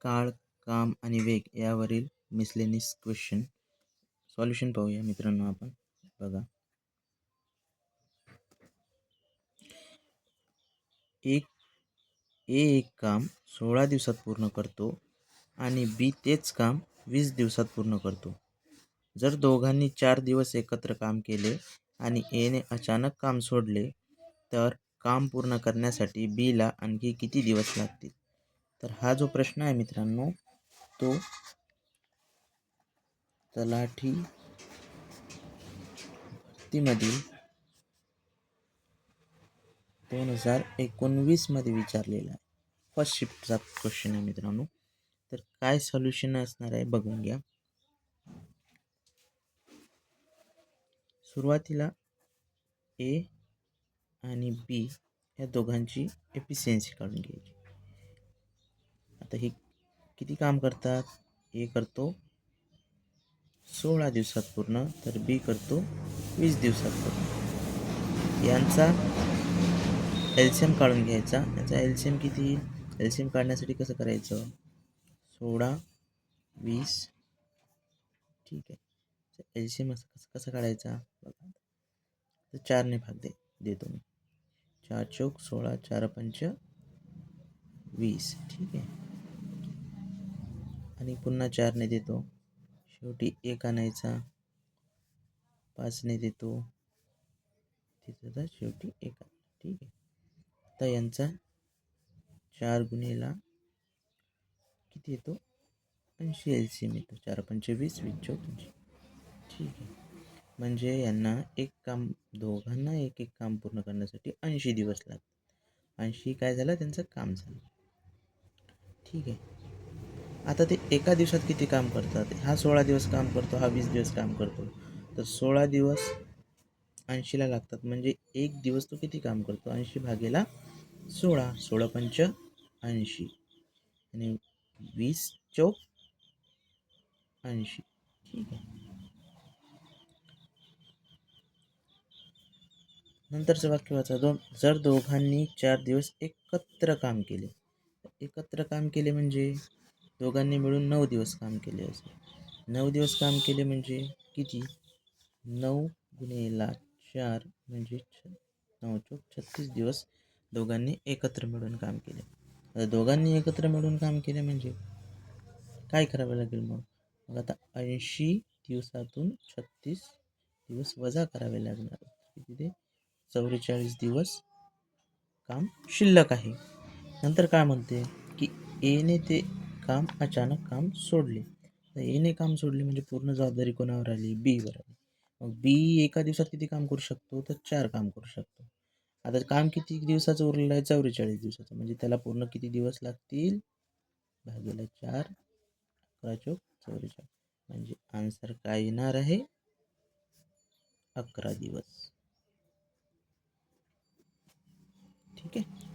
काळ, काम आणि वेग यावरील मिसलेनियस क्वेश्चन सॉल्युशन पाहूया मित्रांनो आपण. बघा, एक काम 16 दिवसात पूर्ण करतो आणि बी तेच काम 20 दिवसात पूर्ण करतो. जर दोघांनी 4 दिवस एकत्र काम केले आणि एने अचानक काम सोडले तर काम पूर्ण करण्यासाठी बीला आणखी किती दिवस लागतील? तर हा जो प्रश्न आहे मित्रांनो, तो तलाठी भरतीमधील 2019 मध्ये विचारलेला आहे. फर्स्ट शिफ्टचा क्वेश्चन आहे मित्रांनो. तर काय सोल्युशन असणार आहे बघून घ्या. सुरुवातीला ए आणि बी या दोघांची एफिशियन्सी काढून घ्यायची. आता हे किती काम करतात? ए करतो 16 दिवसात पूर्ण, तर बी करतो 20 दिवसात पूर्ण. यांचा एलसीएम काढून घ्यायचा. याचा एलसीएम किती येईल? एलसीएम काढण्यासाठी कसं करायचं? 16, 20, ठीक आहे. एलसीएम कसं काढायचा बघा. तर 4ने भाग देतो मी. 4 चौक 16, 4 पंच 20, ठीक आहे. आणि पुन्हा 4ने देतो. शेवटी 1 आणायचा, 5ने देतो, तिथं शेवटी 1 आणायचा, ठीक आहे. तर यांचा 4 गुणेला किती येतो? 80 एलसीएम येतो. 4 पंच 20, 20 चौक 80, ठीक आहे. म्हणजे यांना दोघांना एक काम पूर्ण करण्यासाठी 80 दिवस लागतात. 80 काय झालं? त्यांचं काम झालं, ठीक आहे. आता ते एका दिवसात किती काम करतात? हा 16 दिवस काम करतो, हा 20 दिवस काम करतो. तर 16 दिवस 80ला लागतात, म्हणजे एक दिवस तो किती काम करतो? 80 भागेला 16, 16 पंच 80 आणि 20 चौक 80, ठीक आहे. नंतरचं वाक्य वाचा. जर दोघांनी 4 दिवस एकत्र काम केले. एकत्र काम केले म्हणजे दोघांनी मिळून 9 दिवस काम केले असेल. 9 दिवस काम केले म्हणजे किती? 9 गुणेला 4 म्हणजे 9 चौक 36 दिवस दोघांनी एकत्र मिळून काम केले. आता दोघांनी एकत्र मिळून काम केले म्हणजे काय करावं लागेल मग आता 80 दिवसातून 36 दिवस वजा करावे लागणार. किती ते 44 दिवस काम शिल्लक आहे. नंतर काय म्हणते की एने ते काम अचानक काम सोडले. तर एने काम सोडले म्हणजे पूर्ण जबाबदारी कोणावर आली? बीवर आली. मग बी एका दिवसात किती काम करू शकतो? तर 4 काम करू शकतो. आता काम किती दिवसाचं उरलेलं आहे? 44 दिवसाचं. म्हणजे त्याला पूर्ण किती दिवस लागतील? भागेला 4, 11 चौक 44, म्हणजे आन्सर काय येणार आहे? 11 दिवस, ठीक आहे.